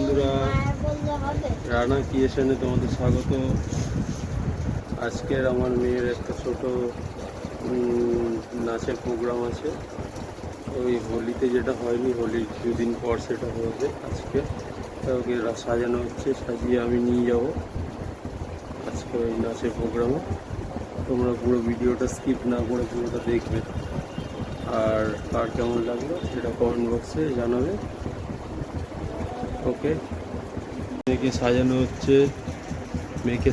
বন্ধুরা, রানা ক্রিয়েশনে তোমাদের স্বাগত। আজকের আমার মেয়ের একটা ছোট নাচের প্রোগ্রাম আছে। ওই হোলিতে যেটা হয়নি, হোলির দুদিন পর সেটা হবে আজকে। ওকে সাজানো হচ্ছে, সাজিয়ে আমি নিয়ে যাব আজকে ওই নাচের প্রোগ্রামে। তোমরা পুরো ভিডিওটা স্কিপ না করে পুরোটা দেখবে, আর কার কেমন লাগলো সেটা কমেন্ট বক্সে জানাবে। ওকে, মেয়েকে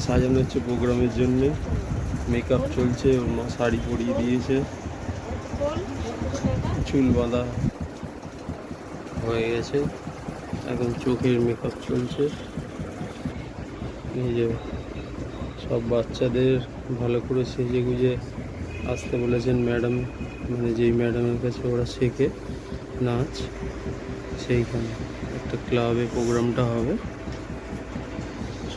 সাজানো হচ্ছে প্রোগ্রামের জন্যে। মেকআপ চলছে, ওর মা শাড়ি পরিয়ে দিয়েছে, চুল বাঁধা হয়ে গেছে, এখন চোখের মেকআপ চলছে। এই যে সব বাচ্চাদের ভালো করে সেজে গুজে আসতে বলেছেন ম্যাডাম, মানে যেই ম্যাডামের কাছে ওরা শেখে নাচ, সেইখানে একটা ক্লাবে প্রোগ্রামটা হবে।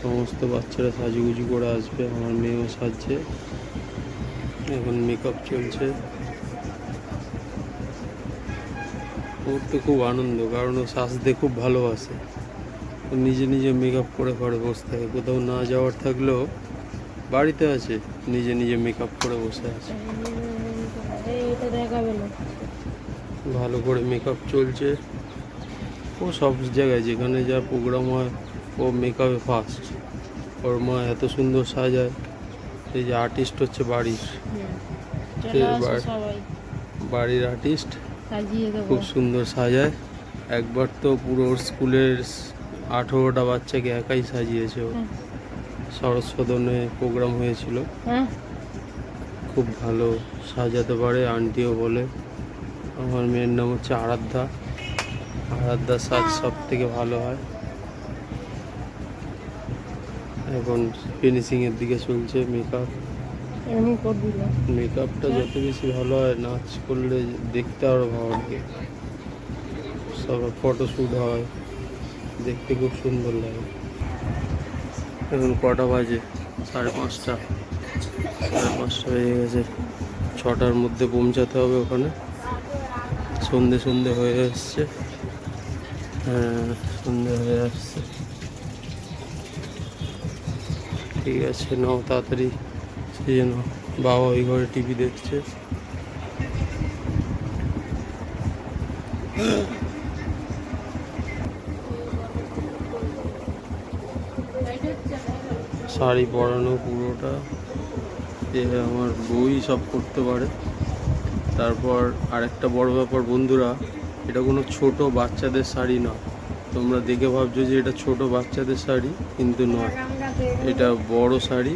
সমস্ত বাচ্চারা সাজুগুজু করে আসবে, আমার মেয়েও সাজছে, এখন মেকআপ চলছে। ওর তো খুব আনন্দ, কারণ ও সাজতে খুব ভালোবাসে। ও নিজে নিজে মেকআপ করে ঘরে বসে থাকে, কোথাও না যাওয়ার থাকলেও বাড়িতে আছে, নিজে নিজে মেকআপ করে বসে আছে। ভালো করে মেকআপ চলছে। ও সব জায়গায় যেখানে যা প্রোগ্রাম হয় ও মেকআপে ফার্স্ট। ওর মা এত সুন্দর সাজায়। এই যে আর্টিস্ট হচ্ছে বাড়ির আর্টিস্ট, খুব সুন্দর সাজায়। একবার তো পুরো স্কুলের 18টা বাচ্চাকে একাই সাজিয়েছে ও। শরৎ সদনে প্রোগ্রাম হয়েছিল, খুব ভালো সাজাতে পারে, আন্টিও বলে। আমার মেয়ের নাম হচ্ছে আরাধ্যা। আরাধ্যার সাজ সব থেকে ভালো হয়। এখন ফিনিশিংয়ের দিকে চলছে মেকআপ। মেকআপটা যত বেশি ভালো হয়, নাচ করলে দেখতে আরও ভালো লাগে। সব ফটোশ্যুট হয়, দেখতে খুব সুন্দর লাগে। এখন কটা বাজে? 5:30। 5:30 হয়ে গেছে। 6টার মধ্যে পৌঁছাতে হবে ওখানে। সন্ধে হয়ে আসছে। হ্যাঁ, সন্ধে হয়ে আসছে। ঠিক আছে, নাও তাড়াতাড়ি সেই জন্য। বাবা ওই ঘরে টিভি দেখছে। শাড়ি পরানো পুরোটা, যে আমার বই সব করতে পারে। তারপর আরেকটা বড় ব্যাপার বন্ধুরা, এটা কোনো ছোট বাচ্চাদের শাড়ি নয়। তোমরা দেখে ভাবছো যে এটা ছোট বাচ্চাদের শাড়ি, কিন্তু নয়, এটা বড় শাড়ি।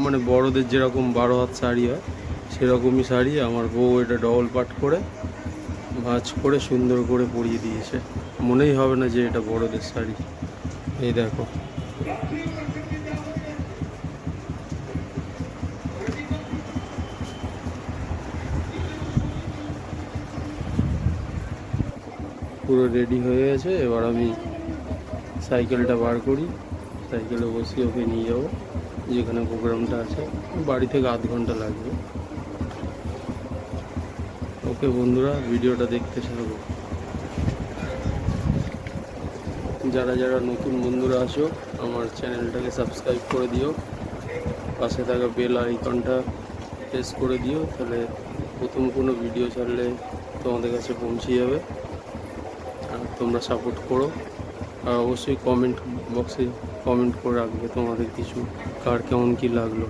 মানে বড়দের যেরকম 12 হাত শাড়ি হয় সেরকমই শাড়ি। আমার বউ এটা ডবল পাট করে ভাঁজ করে সুন্দর করে পরিয়ে দিয়েছে, মনেই হবে না যে এটা বড়দের শাড়ি। এই দেখো, পুরো রেডি হয়ে গেছে। এবার আমি সাইকেলটা বার করি, সাইকেলে বসিয়ে ওকে নিয়ে যাবো যেখানে প্রোগ্রামটা আছে। বাড়ি থেকে আধ ঘন্টা লাগবে। ওকে বন্ধুরা, ভিডিওটা দেখতে থাকো। যারা নতুন বন্ধুরা আসো, আমার চ্যানেলটাকে সাবস্ক্রাইব করে দিও, পাশে থাকা বেল আইকনটা প্রেস করে দিও, তাহলে প্রথম কোনো ভিডিও ছাড়লে তোমাদের কাছে পৌঁছে যাবে। আর তোমরা সাপোর্ট করো, আর অবশ্যই কমেন্ট বক্সে কমেন্ট করে রাখবে তোমাদের কিছু, কার কেমন কি লাগলো,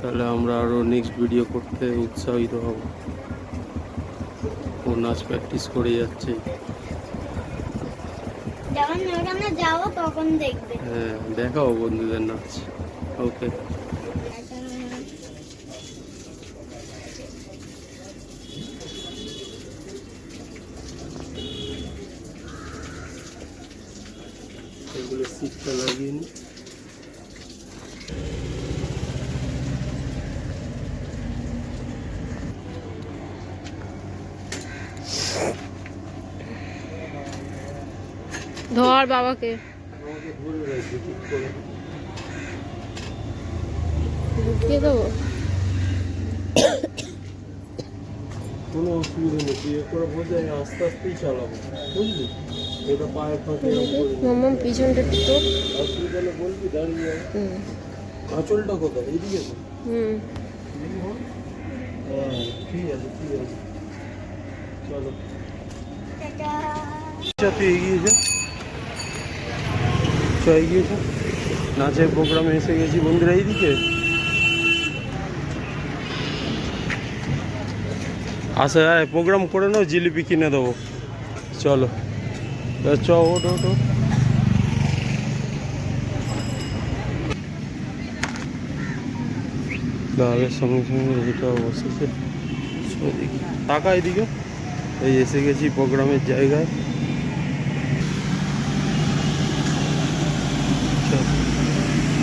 তাহলে আমরা আরও নেক্সট ভিডিও করতে উৎসাহিত হব। ও নাচ প্র্যাকটিস করে যাচ্ছে। হ্যাঁ, দেখাও বন্ধুদের নাচ। ওকে, এগুলো সিটটা লাগিয়ে নি। ধর বাবাকে, ঢুকিয়ে দেবো। কোনো অসুবিধা নেই, তুই করে বোঝাই, আস্তে আস্তেই চালাবো, বুঝলি? এটা পায়ে ফাঁকে মাম্মাম পিছনটা তো অসুবিধা হলে বলবি, দাঁড়িয়ে যাবে। হুম আঁচলটা কোথায়? এইদিকে তো? হুম হ্যাঁ, ঠিক আছে ঠিক আছে, চলো। আচ্ছা তুই এগিয়ে যা, এগিয়ে যা। নাচের প্রোগ্রামে এসে গেছি বন্ধুরা, এইদিকে আচ্ছা প্রোগ্রাম করে নাও, জিলিপি কিনে দেবো। চলো চ, ওটো ওটো। ক্লাবের সঙ্গে সঙ্গে এটা বসেছে, দেখি টাকা এদিকে। এই এসে গেছি প্রোগ্রামের জায়গায়।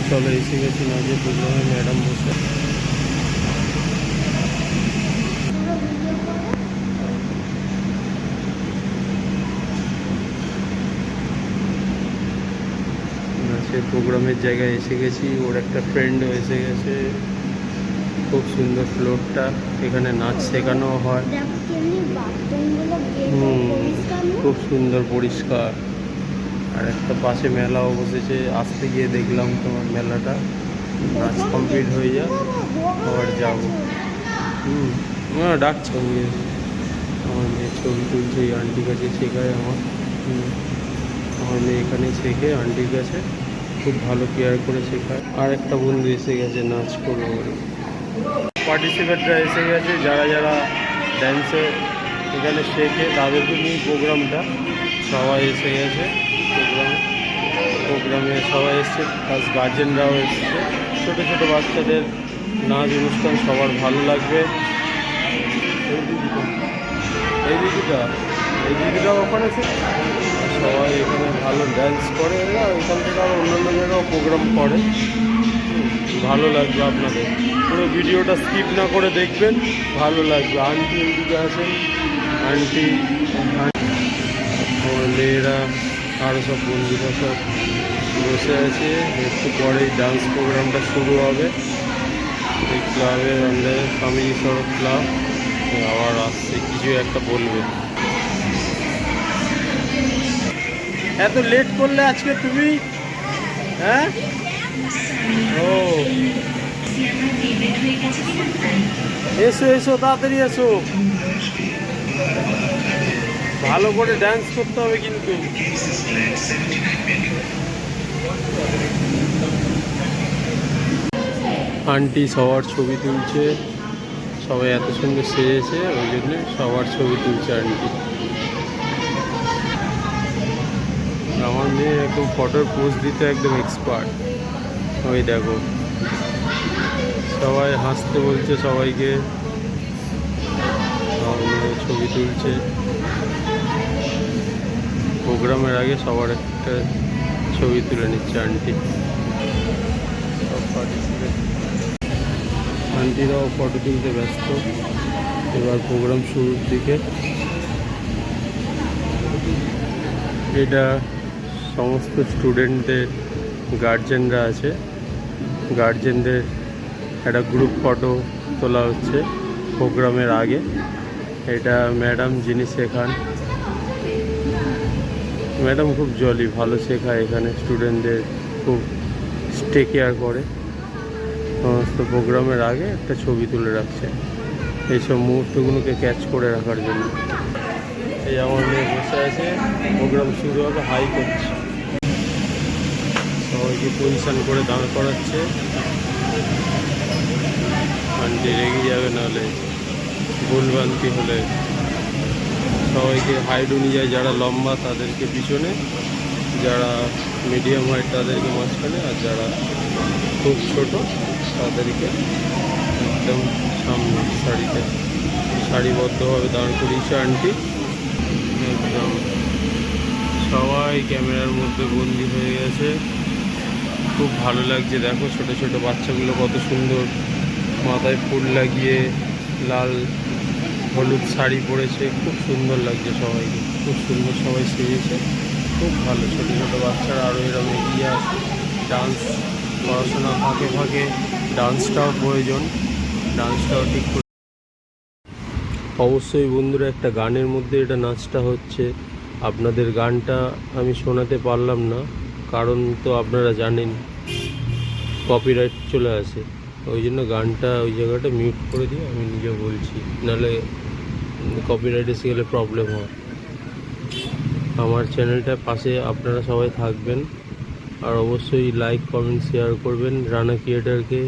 চলো এসে গেছি নাচের প্রোগ্রামে, ম্যাডাম বসে। নাচের প্রোগ্রামের জায়গায় এসে গেছি, ওর একটা ফ্রেন্ডও এসে গেছে। খুব সুন্দর ফ্লোরটা, এখানে নাচ শেখানো হয়। খুব সুন্দর পরিষ্কার। আর একটা পাশে মেলাও বসেছে, আসতে গিয়ে দেখলাম তোমার মেলাটা। নাচ কমপ্লিট হয়ে যাক আবার যাবো। ডাকছ মেয়ে, আমার মেয়ে ছবি তুলছে, এই আন্টির কাছে শেখায় আমার। আমার মেয়ে এখানে শেখে আন্টির কাছে, খুব ভালো কেয়ার করে শেখায়। আর একটা বন্ধু এসে গেছে নাচ করবো বলে। পার্টিসিপেটরা এসে গেছে, যারা যারা ড্যান্সে এখানে শেখে তাদেরকে নিয়ে প্রোগ্রামটা। সবাই এসে গেছে প্রোগ্রামে সবাই এসছে, প্লাস গার্জেনরাও এসছে। ছোটো ছোটো বাচ্চাদের নাচ অনুষ্ঠান সবার ভালো লাগবে। এই দিদিটা ওখানে সবাই এখানে ভালো ড্যান্স করে, এরা এখান থেকে আরও অন্যান্য জায়গাও প্রোগ্রাম করে। ভালো লাগবে আপনাদের, পুরো ভিডিওটা স্কিপ না করে দেখবেন, ভালো লাগবে। আন্টি এদিকে আছেন, আন্টি আমার মেয়েরা আরও সব বন্ধুরা সব বসে আছে। একটু পরেই ডান্স প্রোগ্রামটা শুরু হবে। এই ক্লাবের আন্ডারে ফ্যামিলি সড়ক ক্লাব আবার আসছে, কিছু একটা বলবে। এত লেট করলে আজকে তুমি? হ্যাঁ ও এসো এসো, তাড়াতাড়ি এসো। ভালো করে ডান্স করতে হবে কিন্তু। আন্টি সবার ছবি তুলছে, সবাই এত সুন্দর সেজেছে, ওই জন্য সবার ছবি তুলছে আন্টি। আমার মেয়ে একদম ফটোর পোজ দিতে একদম এক্সপার্ট। ওই দেখো সবাই হাসতে বলছে সবাইকে, আমার মেয়ে ছবি তুলছে। প্রোগ্রামের আগে সবার একটা ছবি তুলে নিচ্ছে আন্টি। সব পার্টিসিপেট আন্টিরাও ফটো তুলতে ব্যস্ত। এবার প্রোগ্রাম শুরুর দিকে। এটা সমস্ত স্টুডেন্টদের গার্জেনরা আছে, গার্জেনদের একটা গ্রুপ ফটো তোলা হচ্ছে প্রোগ্রামের আগে। এটা ম্যাডাম যিনি শেখান, ম্যাডাম খুব জলি, ভালো শেখায় এখানে, স্টুডেন্টদের খুব টেক কেয়ার করে। সমস্ত প্রোগ্রামের আগে একটা ছবি তুলে রাখছে এইসব মুহূর্তগুলোকে ক্যাচ করে রাখার জন্য। এই আমার মেয়ে বসে আছে, প্রোগ্রাম শুরু হবে, হাই করছে, সবাইকে পজিশন করে দাঁড় করাচ্ছে। আন্টি রেগে যাবে নাহলে, ভুলভ্রান্তি হলে। সবাইকে হাইট অনুযায়ী, যারা লম্বা তাদেরকে পিছনে, যারা মিডিয়াম হাইট তাদেরকে মাঝখানে, আর যারা খুব ছোট তাদেরকে একদম সামনে শাড়িতে সারিবদ্ধভাবে দাঁড় করিয়েছে আন্টি। একদম সবাই ক্যামেরার মধ্যে বন্দি হয়ে গেছে। খুব ভালো লাগছে, দেখো ছোট ছোট বাচ্চাগুলো কত সুন্দর মাথায় ফুল লাগিয়ে লাল হলুদ শাড়ি পরেছে, খুব সুন্দর লাগছে সবাইকে, খুব সুন্দর সবাই সেজেছে, খুব ভালো। ছোটো ছোটো বাচ্চারা আরও এরকম এগিয়ে আসে। ডান্স, পড়াশোনা ফাঁকে ফাঁকে ডান্সটাও প্রয়োজন, ডান্সটাও ঠিক করে। অবশ্যই বন্ধুরা, একটা গানের মধ্যে এটা নাচটা হচ্ছে, আপনাদের গানটা আমি শোনাতে পারলাম না, কারণ তো আপনারা জানেন কপিরাইট চলে আসে। ওই জন্য গানটা ওই জায়গাটা মিউট করে দিয়ে আমি নিজে বলছি, নাহলে কপিরাইট এসে গেলে প্রবলেম হয়। আমার চ্যানেলটার পাশে আপনারা সবাই থাকবেন, আর অবশ্যই লাইক কমেন্ট শেয়ার করবেন, রানা ক্রিয়েটারকে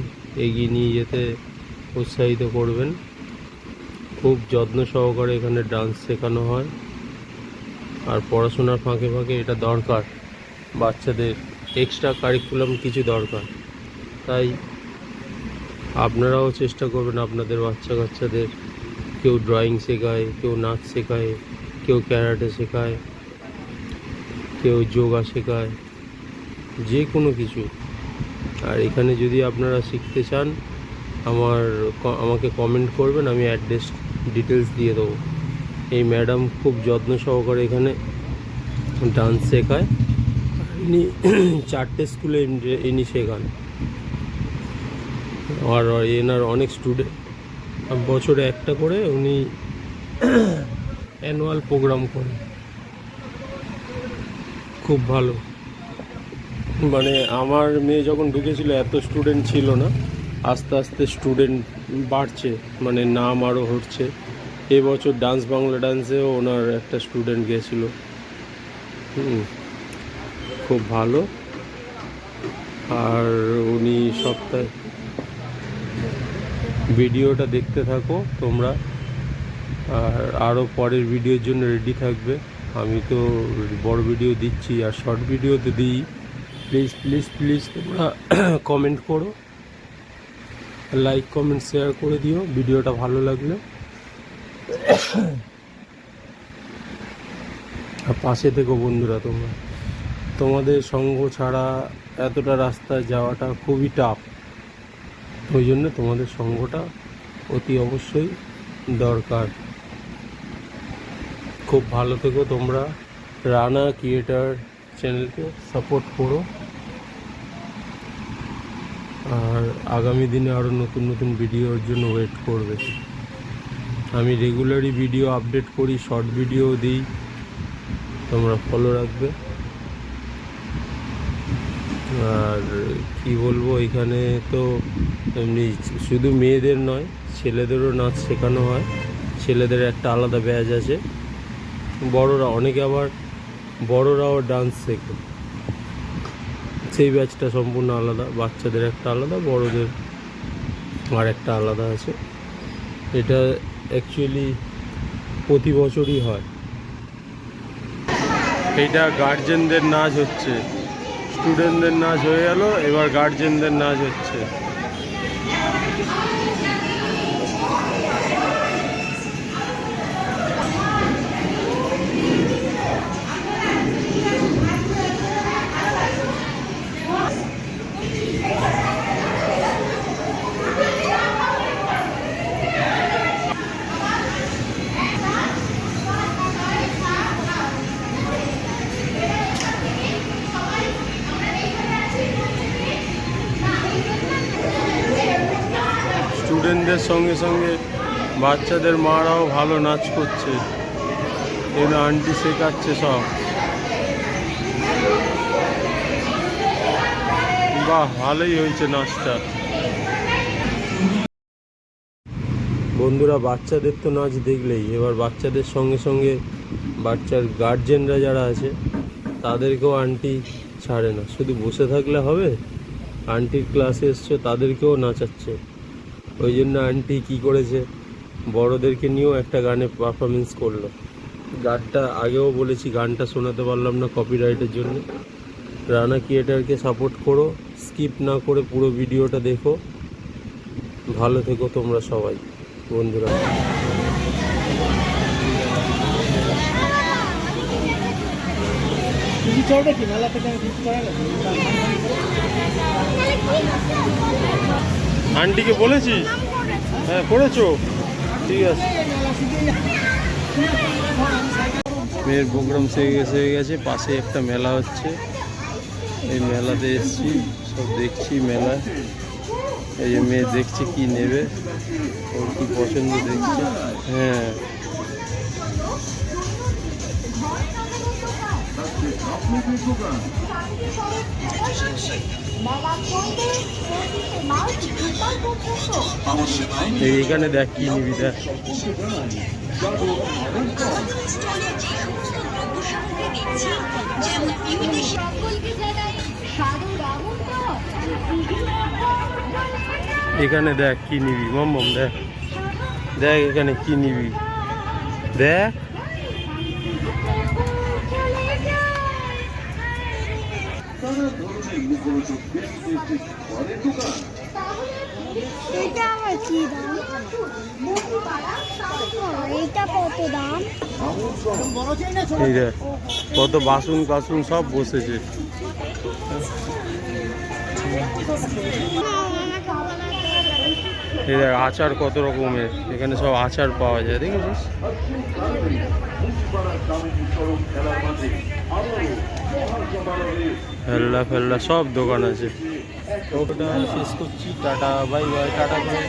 এগিয়ে নিয়ে যেতে উৎসাহিত করবেন। খুব যত্ন সহকারে এখানে ডান্স শেখানো হয়, আর পড়াশোনার ফাঁকে ফাঁকে এটা দরকার, বাচ্চাদের এক্সট্রা কারিকুলাম কিছু দরকার। তাই আপনারাও চেষ্টা করবেন আপনাদের বাচ্চা কাচ্চাদের, কেউ ড্রয়িং শেখায়, কেউ নাচ শেখায়, কেউ ক্যারাটে শেখায়, কেউ যোগা শেখায়, যে কোনো কিছু। আর এখানে যদি আপনারা শিখতে চান আমাকে কমেন্ট করবেন, আমি অ্যাড্রেস ডিটেলস দিয়ে দেবো। এই ম্যাডাম খুব যত্ন সহকারে এখানে ডান্স শেখায়। ইনি 4টে স্কুলে ইনি শেখান, আর এনার অনেক স্টুডেন্ট, বছরে একটা করে উনি অ্যানুয়াল প্রোগ্রাম করেন। খুব ভালো, মানে আমার মেয়ে যখন ঢুকেছিল এত স্টুডেন্ট ছিল না, আস্তে আস্তে স্টুডেন্ট বাড়ছে, মানে নাম আরও হচ্ছে। এবছর ডান্স বাংলা ডান্সেও ওনার একটা স্টুডেন্ট গেছিল। খুব ভালো। আর উনি সপ্তাহে ভিডিওটা দেখতে থাকো তোমরা, আর আরও পরের ভিডিওর জন্য রেডি থাকবে। আমি তো বড় ভিডিও দিচ্ছি, আর শর্ট ভিডিও তো দিই। প্লিজ প্লিজ প্লিজ তোমরা কমেন্ট করো, লাইক কমেন্ট শেয়ার করে দিও ভিডিওটা ভালো লাগলে। আর পাশে থেকো বন্ধুরা, তোমাদের সঙ্গ ছাড়া এতটা রাস্তায় যাওয়াটা খুবই টাফ। ওই জন্য তোমাদের সঙ্গটা অতি অবশ্যই দরকার। খুব ভালো থেকো তোমরা, রানা ক্রিয়েটার চ্যানেলকে সাপোর্ট করো, আর আগামী দিনে আরও নতুন নতুন ভিডিওর জন্য ওয়েট করবে। আমি রেগুলারই ভিডিও আপডেট করি, শর্ট ভিডিও দিই, তোমরা ফলো রাখবে। আর কি বলবো, এখানে তো এমনি শুধু মেয়েদের নয়, ছেলেদেরও নাচ শেখানো হয়। ছেলেদের একটা আলাদা ব্যাচ আছে, বড়রা অনেকে আবার বড়রাও ডান্স শেখে, সেই ব্যাচটা সম্পূর্ণ আলাদা। বাচ্চাদের একটা আলাদা, বড়দের আর একটা আলাদা আছে। এটা অ্যাকচুয়ালি প্রতি বছরই হয়। এইটা গার্জেনদের নাচ হচ্ছে, স্টুডেন্টদের নাচ হয়ে গেল, এবার গার্জেনদের নাচ হচ্ছে। স্টুডেন্টদের সঙ্গে সঙ্গে বাচ্চাদের মারাও ভালো নাচ করছে, এগুলো আন্টি শেখাচ্ছে সব। বাহ, ভালোই হয়েছে নাচটা। বন্ধুরা, বাচ্চাদের তো নাচ দেখলেই, এবার বাচ্চাদের সঙ্গে সঙ্গে বাচ্চার গার্জেনরা যারা আছে তাদেরকেও আন্টি ছাড়ে না। শুধু বসে থাকলে হবে, আন্টির ক্লাসে এসছো তাদেরকেও নাচাচ্ছে। ওই জন্য আন্টি কী করেছে, বড়োদেরকে নিয়েও একটা গানে পারফরমেন্স করলো। গানটা আগেও বলেছি, গানটা শোনাতে পারলাম না কপিরাইটের জন্য। রানা ক্রিয়েটারকে সাপোর্ট করো, স্কিপ না করে পুরো ভিডিওটা দেখো। ভালো থেকো তোমরা সবাই বন্ধুরা। আন্টিকে বলেছিস? হ্যাঁ, করেছো, ঠিক আছে। মেয়ের প্রোগ্রাম হয়ে গেছে, পাশে একটা মেলা হচ্ছে, এই মেলাতে এসছি, সব দেখছি মেলায়। এই যে মেয়ে দেখছে কি নেবে, ওর কি পছন্দ দেখছে। হ্যাঁ, এইখানে দেখ কি নিবি দেখ। এখানে দেখ কি নিবি মম দেখ, দেখ এখানে কি নিবি দেখ। এটা আবার কি দাম? এইটা কত দাম? এই দেখ কত বাসন কাসুন সব বসেছে। এই দেখ আচার কত রকমের, এখানে সব আচার পাওয়া যায় দেখেছিস। ফেলনা ফেলনা সব দোকান আছে। ওটা শেষ করছি, tata bye bye, tata bye.